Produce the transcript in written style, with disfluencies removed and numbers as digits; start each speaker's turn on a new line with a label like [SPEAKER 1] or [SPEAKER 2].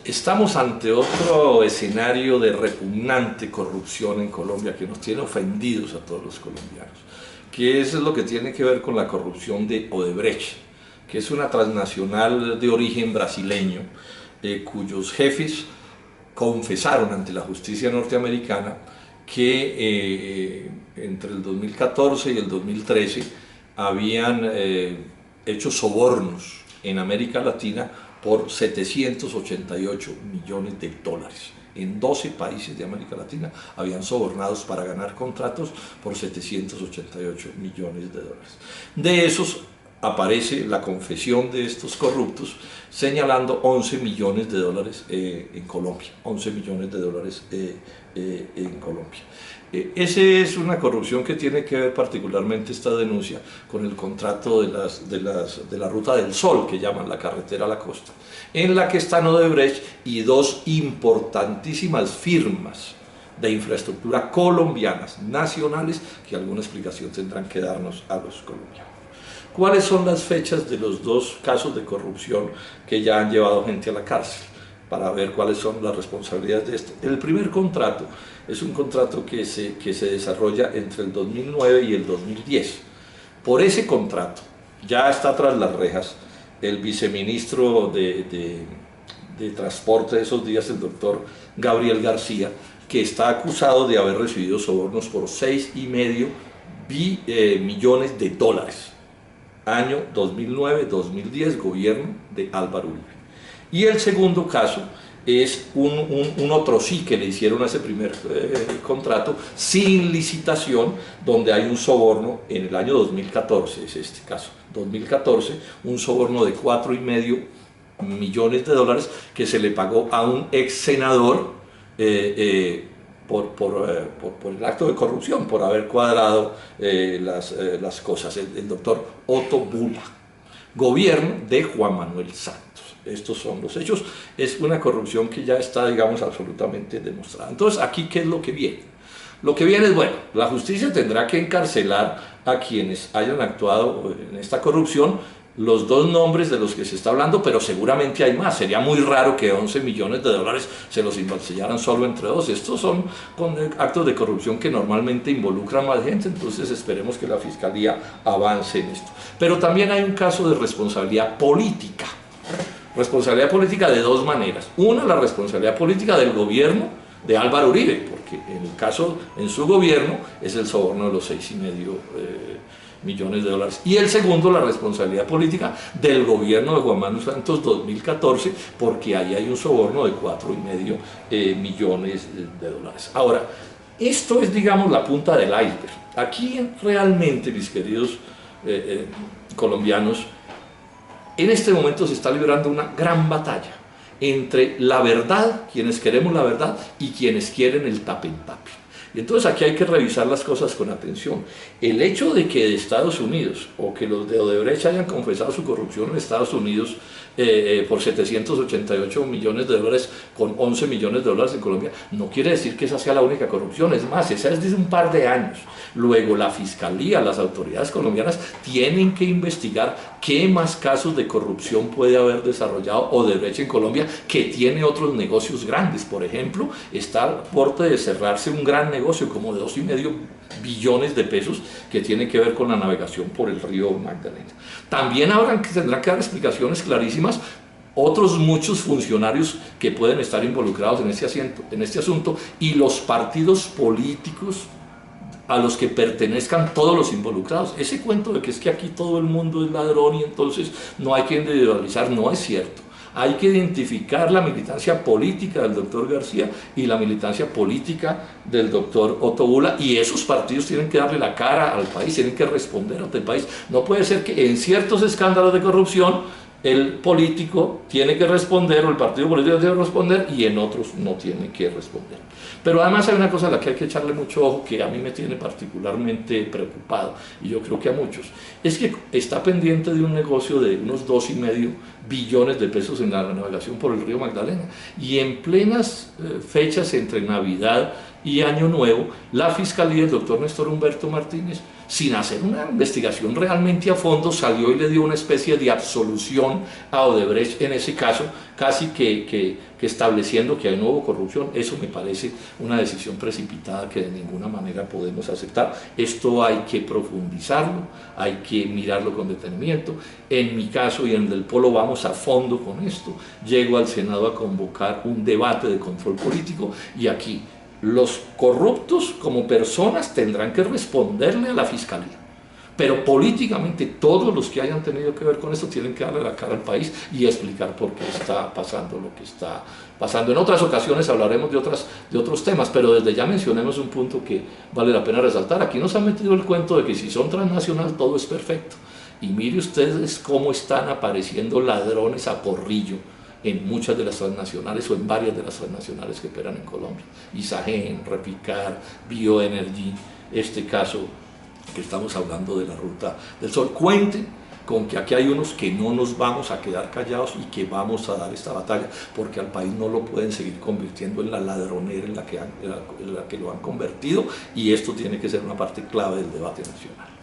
[SPEAKER 1] Estamos ante otro escenario de repugnante corrupción en Colombia que nos tiene ofendidos a todos los colombianos, que es lo que tiene que ver con la corrupción de Odebrecht, que es una transnacional de origen brasileño, cuyos jefes confesaron ante la justicia norteamericana que entre el 2014 y el 2013 habían hecho sobornos en América Latina por 788 millones de dólares. En 12 países de América Latina habían sobornados para ganar contratos por 788 millones de dólares. De esos aparece la confesión de estos corruptos señalando 11 millones de dólares en Colombia. 11 millones de dólares en Colombia. Esa es una corrupción que tiene que ver particularmente esta denuncia con el contrato de la Ruta del Sol, que llaman la carretera a la costa, en la que están Odebrecht y dos importantísimas firmas de infraestructura colombianas, nacionales, que alguna explicación tendrán que darnos a los colombianos. ¿Cuáles son las fechas de los dos casos de corrupción que ya han llevado gente a la cárcel? Para ver cuáles son las responsabilidades de esto. El primer contrato es un contrato que se desarrolla entre el 2009 y el 2010. Por ese contrato ya está tras las rejas el viceministro de Transporte de esos días, el doctor Gabriel García, que está acusado de haber recibido sobornos por 6,5 millones de dólares. Año 2009-2010, gobierno de Álvaro Uribe. Y el segundo caso es un otro sí que le hicieron a ese primer contrato sin licitación, donde hay un soborno en el año 2014, es este caso, 2014, un soborno de 4,5 millones de dólares que se le pagó a un ex senador por el acto de corrupción, por haber cuadrado las cosas, el doctor Otto Bula, gobierno de Juan Manuel Santos. Estos son los hechos. Es una corrupción que ya está, digamos, absolutamente demostrada. Entonces, ¿aquí qué es lo que viene? Lo que viene es, bueno, la justicia tendrá que encarcelar a quienes hayan actuado en esta corrupción, los dos nombres de los que se está hablando, pero seguramente hay más. Sería muy raro que 11 millones de dólares se los embolsillaran solo entre dos. Estos son actos de corrupción que normalmente involucran más gente, entonces esperemos que la Fiscalía avance en esto. Pero también hay un caso de responsabilidad política. Responsabilidad política de dos maneras. Una, la responsabilidad política del gobierno de Álvaro Uribe, porque en su gobierno es el soborno de los 6,5 millones de dólares. Y el segundo, la responsabilidad política del gobierno de Juan Manuel Santos 2014, porque ahí hay un soborno de 4,5 millones de dólares. Ahora, esto es, digamos, la punta del iceberg. Aquí realmente, mis queridos colombianos, en este momento se está librando una gran batalla entre la verdad, quienes queremos la verdad, y quienes quieren el tape-en-tape. Y entonces aquí hay que revisar las cosas con atención. El hecho de que de Estados Unidos, o que los de Odebrecht hayan confesado su corrupción en Estados Unidos por 788 millones de dólares con 11 millones de dólares en Colombia, no quiere decir que esa sea la única corrupción. Es más, esa es desde un par de años. Luego la Fiscalía, las autoridades colombianas tienen que investigar qué más casos de corrupción puede haber desarrollado Odebrecht en Colombia, que tiene otros negocios grandes. Por ejemplo, está al borde de cerrarse un gran negocio como de 2,5 billones de pesos que tiene que ver con la navegación por el río Magdalena. También tendrán que dar explicaciones clarísimas otros muchos funcionarios que pueden estar involucrados en este asunto, y los partidos políticos a los que pertenezcan todos los involucrados. Ese cuento de que es que aquí todo el mundo es ladrón y entonces no hay que individualizar, no es cierto. Hay que identificar la militancia política del doctor García y la militancia política del doctor Otto Bula, y esos partidos tienen que darle la cara al país, tienen que responder ante el país. No puede ser que en ciertos escándalos de corrupción el político tiene que responder, o el partido político tiene que responder, y en otros no tiene que responder. Pero además hay una cosa a la que hay que echarle mucho ojo, que a mí me tiene particularmente preocupado, y yo creo que a muchos, es que está pendiente de un negocio de unos 2,5 billones de pesos en la navegación por el río Magdalena, y en plenas fechas entre Navidad y Año Nuevo, la Fiscalía del doctor Néstor Humberto Martínez sin hacer una investigación realmente a fondo, salió y le dio una especie de absolución a Odebrecht en ese caso, casi que estableciendo que no hubo corrupción. Eso me parece una decisión precipitada que de ninguna manera podemos aceptar. Esto hay que profundizarlo, hay que mirarlo con detenimiento. En mi caso y en el del Polo vamos a fondo con esto. Llego al Senado a convocar un debate de control político y aquí los corruptos como personas tendrán que responderle a la Fiscalía, pero políticamente todos los que hayan tenido que ver con esto tienen que darle la cara al país y explicar por qué está pasando lo que está pasando. En otras ocasiones hablaremos de otros temas, pero desde ya mencionemos un punto que vale la pena resaltar. Aquí nos han metido el cuento de que si son transnacional todo es perfecto, y mire ustedes cómo están apareciendo ladrones a porrillo en muchas de las transnacionales o en varias de las transnacionales que operan en Colombia. Isagen, Repicar, Bioenergy, este caso que estamos hablando de la Ruta del Sol. Cuenten con que aquí hay unos que no nos vamos a quedar callados y que vamos a dar esta batalla, porque al país no lo pueden seguir convirtiendo en la ladronera en la que lo han convertido, y esto tiene que ser una parte clave del debate nacional.